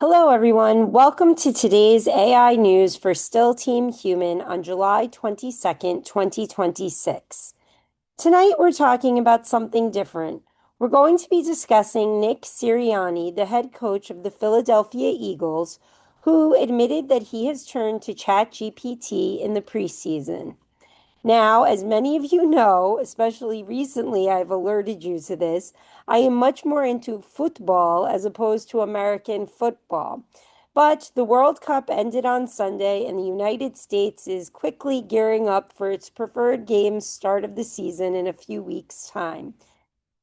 Hello, everyone. Welcome to today's AI news for Still Team Human on July 22nd, 2026. Tonight, we're talking about something different. We're going to be discussing Nick Sirianni, the head coach of the Philadelphia Eagles, who admitted that he has turned to ChatGPT in the preseason. Now, as many of you know, especially recently, I've alerted you to this. I am much more into football as opposed to American football. But the World Cup ended on Sunday, and the United States is quickly gearing up for its preferred game's start of the season in a few weeks' time.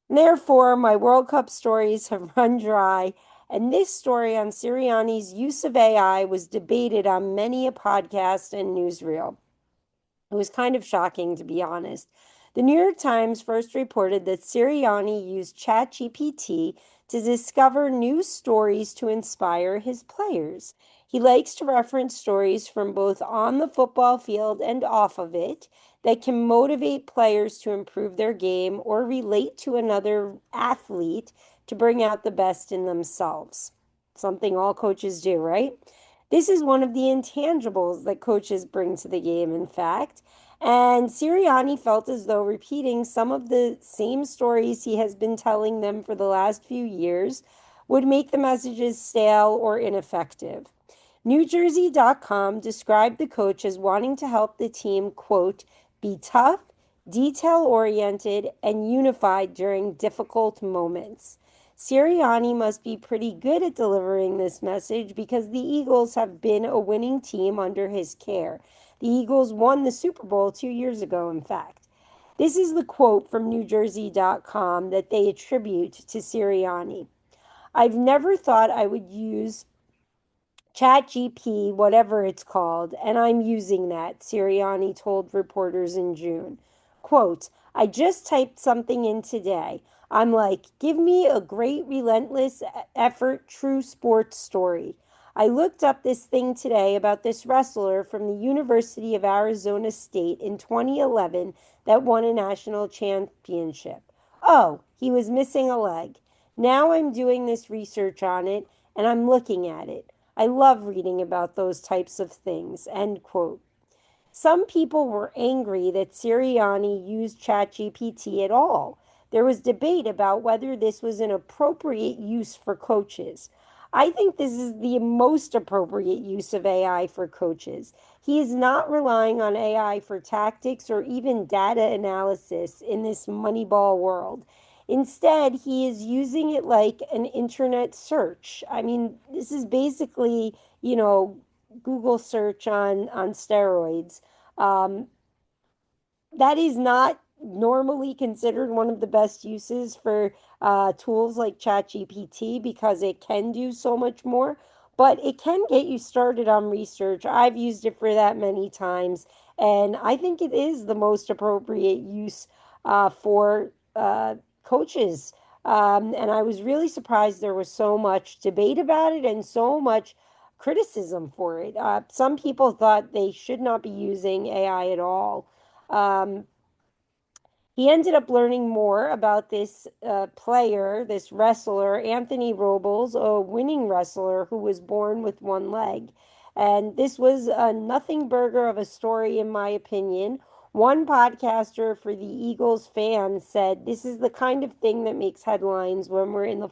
Therefore, my World Cup stories have run dry, and this story on Sirianni's use of AI was debated on many a podcast and newsreel. It was kind of shocking, to be honest. The New York Times first reported that Sirianni used ChatGPT to discover new stories to inspire his players. He likes to reference stories from both on the football field and off of it that can motivate players to improve their game or relate to another athlete to bring out the best in themselves. Something all coaches do, right? This is one of the intangibles that coaches bring to the game, in fact. And Sirianni felt as though repeating some of the same stories he has been telling them for the last few years would make the messages stale or ineffective. NewJersey.com described the coach as wanting to help the team, quote, be tough, detail oriented, and unified during difficult moments. Sirianni must be pretty good at delivering this message because the Eagles have been a winning team under his care. The Eagles won the Super Bowl 2 years ago, in fact. This is the quote from NewJersey.com that they attribute to Sirianni. I've never thought I would use ChatGPT, whatever it's called, and I'm using that, Sirianni told reporters in June. Quote, I just typed something in today. I'm like, give me a great, relentless effort, true sports story. I looked up this thing today about this wrestler from the University of Arizona State in 2011 that won a national championship. Oh, he was missing a leg. Now I'm doing this research on it and I'm looking at it. I love reading about those types of things. End quote. Some people were angry that Sirianni used ChatGPT at all. There was debate about whether this was an appropriate use for coaches. I think this is the most appropriate use of AI for coaches. He is not relying on AI for tactics or even data analysis in this Moneyball world. Instead, he is using it like an internet search. I mean, this is basically, Google search on steroids. Um, that is not normally considered one of the best uses for tools like ChatGPT because it can do so much more, but it can get you started on research. I've used it for that many times, and I think it is the most appropriate use for coaches. And I was really surprised there was so much debate about it and so much criticism for it. Some people thought they should not be using AI at all. Um, he ended up learning more about this player, this wrestler, Anthony Robles, a winning wrestler who was born with one leg. And this was a nothing burger of a story, in my opinion. One podcaster for the Eagles fans said, this is the kind of thing that makes headlines when we're in the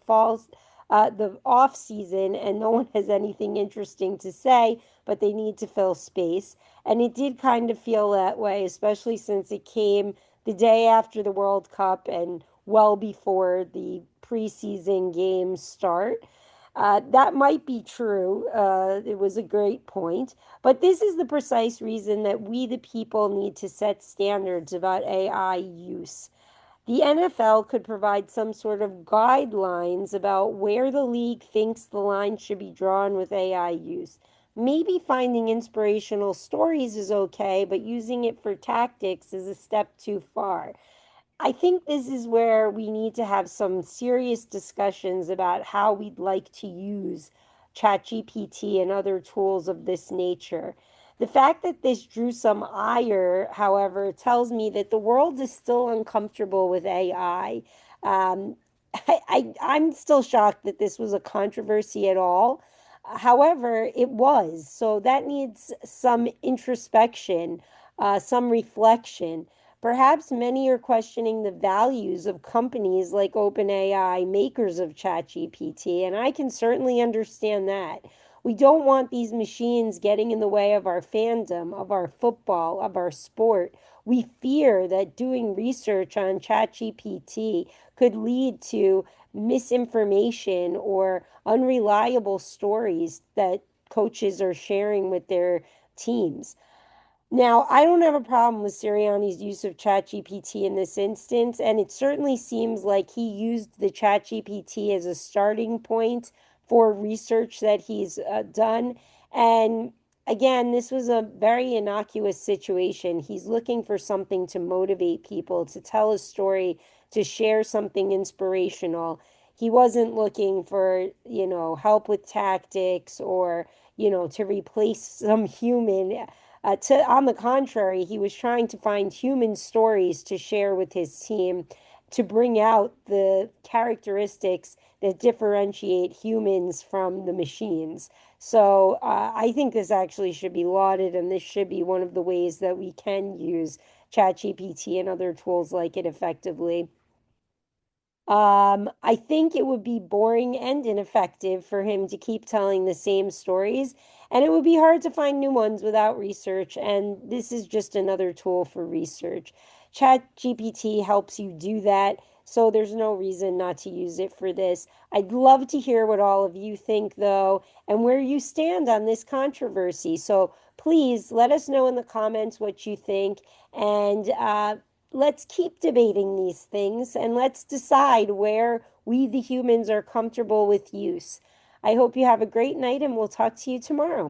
off season and no one has anything interesting to say, but they need to fill space. And it did kind of feel that way, especially since it came the day after the World Cup and well before the preseason games start. That might be true. It was a great point. But this is the precise reason that we, the people, need to set standards about AI use. The NFL could provide some sort of guidelines about where the league thinks the line should be drawn with AI use. Maybe finding inspirational stories is okay, but using it for tactics is a step too far. I think this is where we need to have some serious discussions about how we'd like to use ChatGPT and other tools of this nature. The fact that this drew some ire, however, tells me that the world is still uncomfortable with AI. Um, I'm still shocked that this was a controversy at all. However, it was. So that needs some introspection, some reflection. Perhaps many are questioning the values of companies like OpenAI, makers of ChatGPT, and I can certainly understand that. We don't want these machines getting in the way of our fandom, of our football, of our sport. We fear that doing research on ChatGPT could lead to misinformation or unreliable stories that coaches are sharing with their teams. Now, I don't have a problem with Sirianni's use of ChatGPT in this instance, and it certainly seems like he used the ChatGPT as a starting point for research that he's done. And again, this was a very innocuous situation. He's looking for something to motivate people, to tell a story, to share something inspirational. He wasn't looking for, help with tactics or, to replace some human. On the contrary, he was trying to find human stories to share with his team to bring out the characteristics that differentiate humans from the machines. So I think this actually should be lauded, and this should be one of the ways that we can use ChatGPT and other tools like it effectively. I think it would be boring and ineffective for him to keep telling the same stories, and it would be hard to find new ones without research, and this is just another tool for research. ChatGPT helps you do that, so there's no reason not to use it for this. I'd love to hear what all of you think, though, and where you stand on this controversy. So please let us know in the comments what you think, and let's keep debating these things and let's decide where we, the humans, are comfortable with use. I hope you have a great night and we'll talk to you tomorrow.